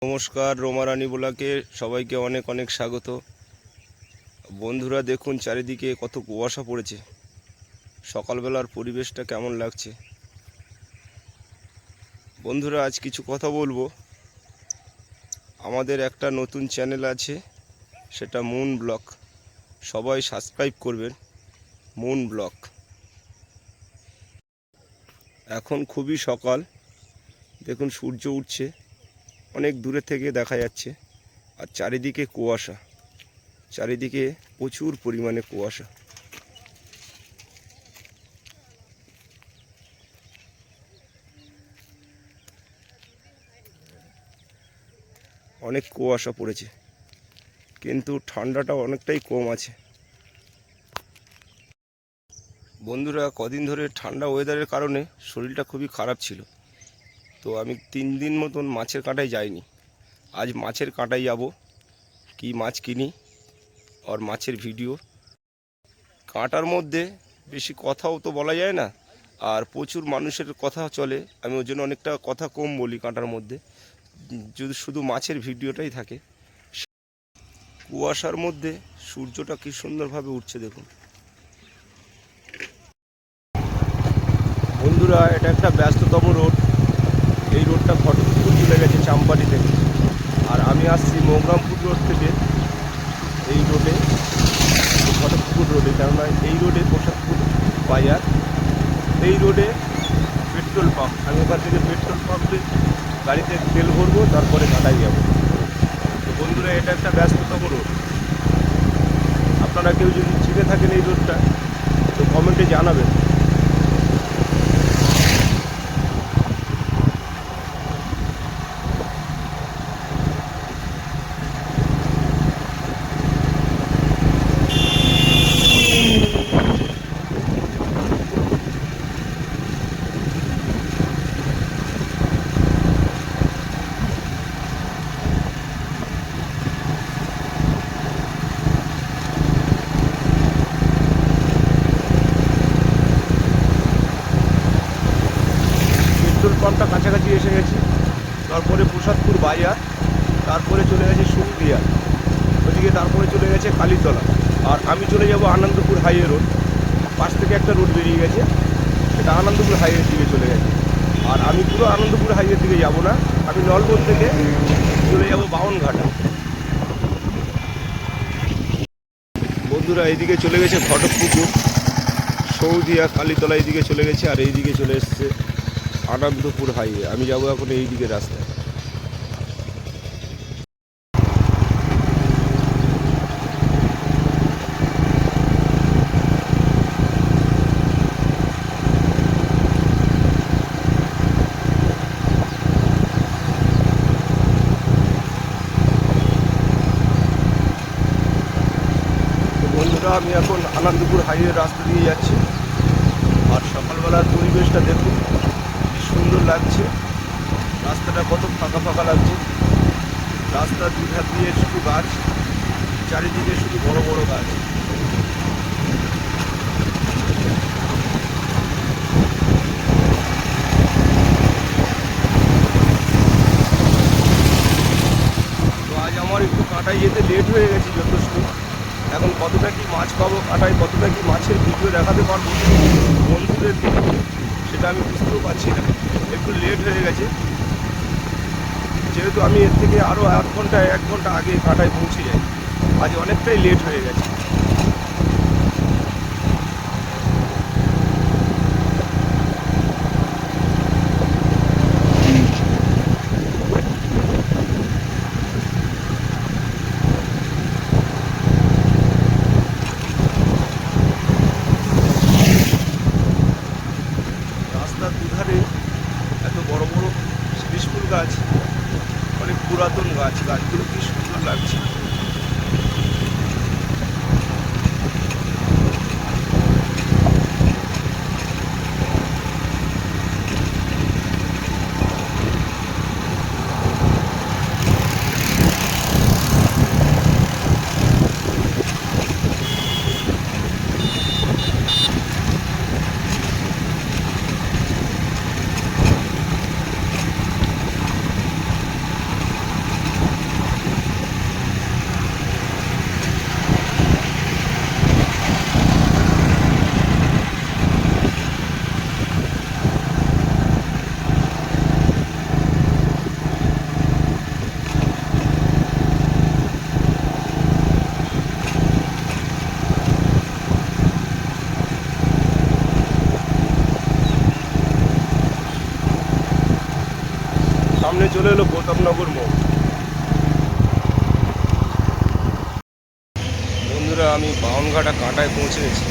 নমস্কার, রোমা রানী ব্লগে সবাইকে অনেক অনেক স্বাগত। বন্ধুরা দেখুন চারিদিকে কত কুয়াশা পড়েছে। সকালবেলার পরিবেশটা কেমন লাগছে। বন্ধুরা আজ কিছু কথা বলবো। আমাদের একটা নতুন চ্যানেল আছে, সেটা মুন ব্লগ। সবাই সাবস্ক্রাইব করবেন মুন ব্লগ। এখন খুবই সকাল, দেখুন সূর্য উঠছে, অনেক দূরে থেকে দেখা যাচ্ছে। আর চারিদিকে কুয়াশা, চারিদিকে প্রচুর পরিমাণে কুয়াশা। অনেক কুয়াশা পড়েছে, কিন্তু ঠান্ডাটা অনেকটাই কম আছে। বন্ধুরা কদিন ধরে ঠান্ডা ওয়েদারের কারণে শরীরটা খুবই খারাপ ছিল, তো আমি 3 দিন মতন মাছের কাঁটায় যাইনি। আজ মাছের কাঁটায় যাব, কি মাছ কিনি আর মাছের ভিডিও। কাঁটার মধ্যে বেশি কথাও তো বলা যায় না, আর প্রচুর মানুষের কথা চলে, আমি ওই জন্য অনেকটা কথা কম বলি কাঁটার মধ্যে, যদি শুধু মাছের ভিডিওটাই থাকে। কুয়াশার মধ্যে সূর্যটা কি সুন্দরভাবে উঠছে দেখুন। বন্ধুরা এটা একটা ব্যস্ততম রোড, এই রোডটা ঘটকপুর চলে গেছে চাম্পাটি থেকে, আর আমি আসছি মোগরামপুর রোড থেকে এই রোডে, ঘটকপুর রোডে, কেননা এই রোডে প্রসাদপুর বাজার, এই রোডে পেট্রোল পাম্প। আমি ওখান থেকে পেট্রোল পাম্পে গাড়িতে তেল ভরবো, তারপরে কাটাই যাবো। তো বন্ধুরা এটা একটা ব্যস্ততম রোড, আপনারা কেউ যদি চিনে থাকেন এই রোডটা তো কমেন্টে জানাবেন। পেট্রোল পাম্পটা কাছাকাছি এসে গেছে, তারপরে প্রসাদপুর বাজার, তারপরে চলে গেছে সুরদিয়া ওদিকে, তারপরে চলে গেছে কালীতলা, আর আমি চলে যাব আনন্দপুর হাইওয়ে রোড। পাশ থেকে একটা রোড বেরিয়ে গেছে, সেটা আনন্দপুর হাইওয়ের দিকে চলে গেছে। আর আমি পুরো আনন্দপুর হাইওয়ের দিকে যাব না, আমি নলবন থেকে চলে যাব বাউনঘাটা। বন্ধুরা এইদিকে চলে গেছে ঘটকপুকুর, সৌদিয়া, কালীতলা এইদিকে চলে গেছে, আর এইদিকে চলে এসছে আনন্দপুর হাইওয়ে। আমি যাব এখন এই দিকে রাস্তায়। বন্ধুরা আমি এখন আনন্দপুর হাইওয়ে রাস্তা দিয়ে যাচ্ছি, আর সকালবেলার পরিবেশটা দেখুন কি সুন্দর লাগছে। রাস্তাটা কত ফাঁকা ফাঁকা লাগছে, রাস্তার দুধার দিয়ে শুধু গাছ, চারিদিকে শুধু বড় বড় গাছ। তো আজ আমার একটু কাঁটায় যেতে লেট হয়ে গেছে যথেষ্ট। এখন কতটা কি মাছ পাবো কাঁটায়, কতটা কি মাছের ভিডিও দেখাতে পারবো বন্ধুদের, সেটা আমি বুঝতেও পারছি না। একটু লেট হয়ে গেছে, যেহেতু আমি এর থেকে আরও 1 ঘন্টা আগে কাঁটায় পৌঁছে যাই, আজ অনেকটাই লেট হয়ে গেছে। রাস্তার দুধারে এত বড় বড় শিরিষ ফুল গাছ, অনেক পুরাতন গাছ, গাছগুলো কি সুন্দর লাগছে। চলে এলো প্রতাপনগর মোড়। বন্ধুরা আমি বাউনঘাটা কাঁটায় পৌঁছে গেছি।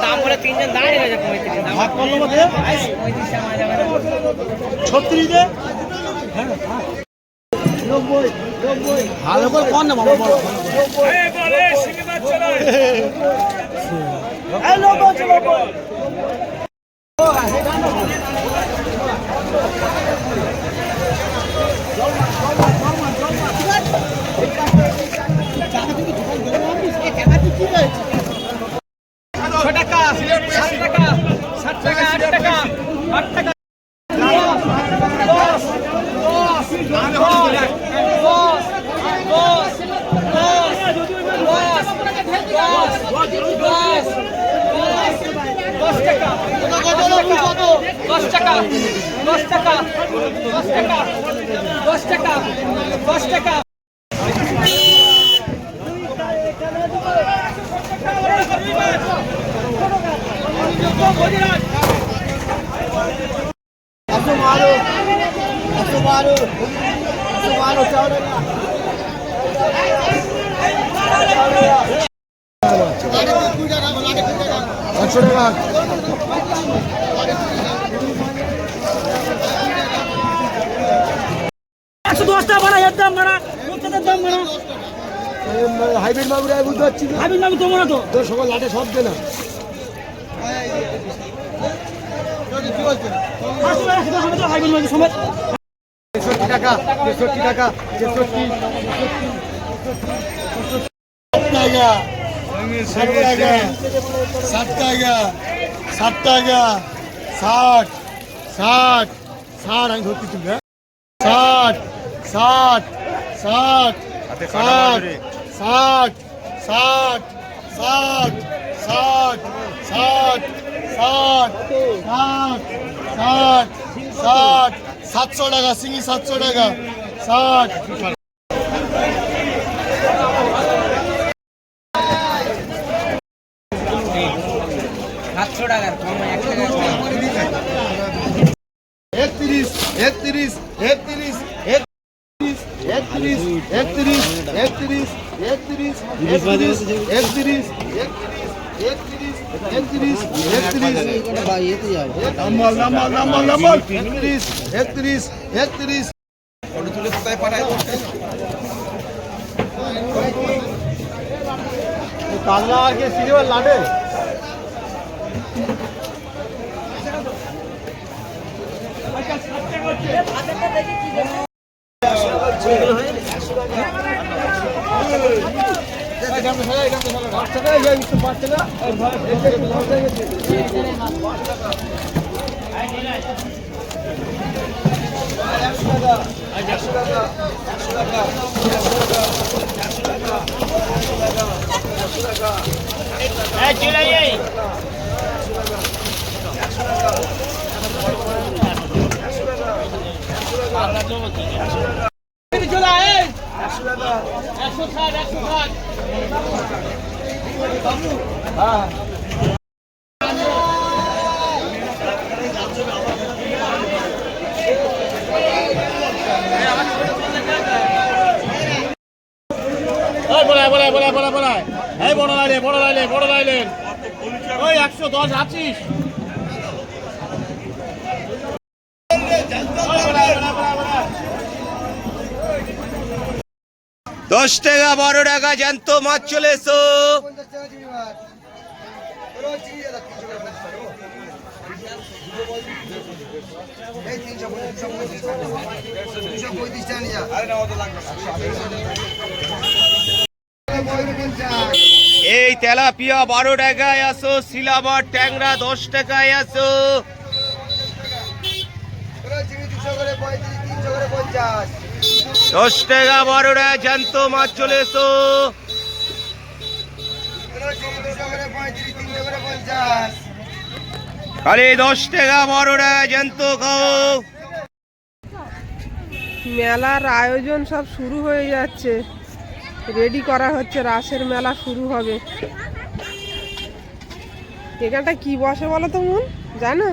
দাম বলে তিনজন দাঁড়িয়ে গেছে 35 ভালো করে কোন না বাবা হাইব্রিড মাগুর বুঝতে পারছি না। হাইব্রিড মাগুর দেবো না তো তোর সবাই লাটে সব দে না। 63 টাকা 63 টাকা 63 60 টাকা 60 আমি ধরছি তুমি 60 60 60 60 60 60 60 60 60 700 টাকা সিঙ্গি 700 টাকা 60 কাল্লা আগে সিনেমার লাডে বড় লাইলেন 110 আছিস 10 টাকা 12 টাকা জ্যান্ত মাছ চলে এসো। এই তেলাপিয়া 12 টাকায় আসো, সিলাবার ট্যাংরা 10 টাকায় আসো। 10 টাকা 12 টাকা জ্যান্ত মাছ চলে এসো। খালি 10 টাকা 12 টাকা জ্যান্ত খাও। মেলার আয়োজন সব শুরু হয়ে যাচ্ছে, রেডি করা হচ্ছে, রাসের মেলা শুরু হবে। এখানটা কি বসে বলো তো মন জানো?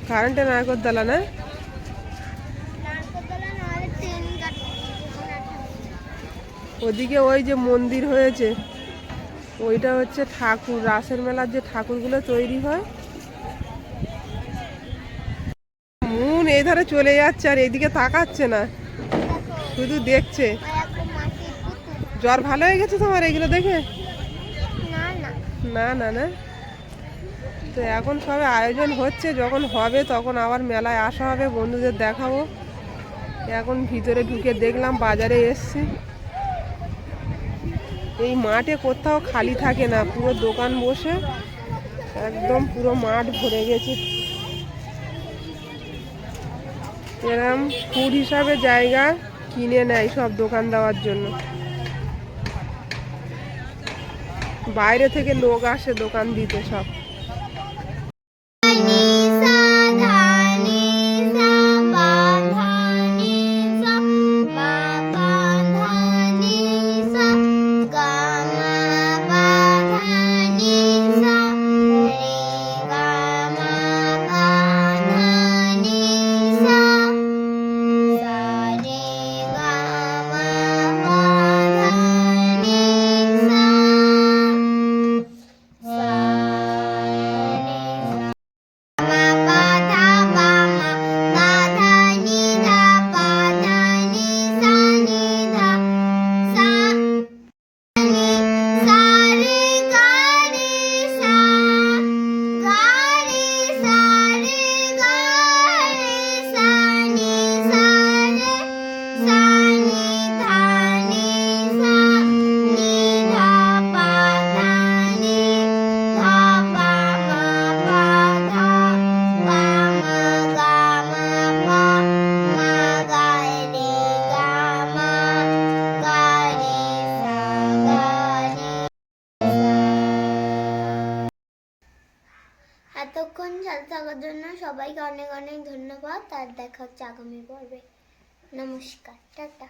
কারেন্টে নারকোলতলা না? ওদিকে ওই যে মন্দির হয়েছে ওইটা হচ্ছে ঠাকুর, রাসের মেলার যে ঠাকুরগুলো তৈরি হয়। মন এই ধারে চলে যাচ্ছে আর এইদিকে তাকাচ্ছে না, শুধু দেখছে। জ্বর ভালো হয়ে গেছে তোমার এগুলো দেখে? না না না। তো এখন সবে আয়োজন হচ্ছে, যখন হবে তখন আবার মেলায় আসা হবে, বন্ধুদের দেখাবো। এখন ভিতরে ঢুকে দেখলাম, বাজারে এসছি। এই মাঠে কোথাও খালি থাকে না, পুরো দোকান বসে একদম পুরো মাঠ ভরে গেছে। এরম ফুড হিসাবে জায়গা কিনে নেয় সব দোকান দেওয়ার জন্য। বাইরে থেকে লোক আসে দোকান দিতে সব। এতক্ষণ সাথে থাকার জন্য সবাইকে অনেক অনেক ধন্যবাদ। আর দেখা হচ্ছে আগামী পর্বে। নমস্কার, টাটা।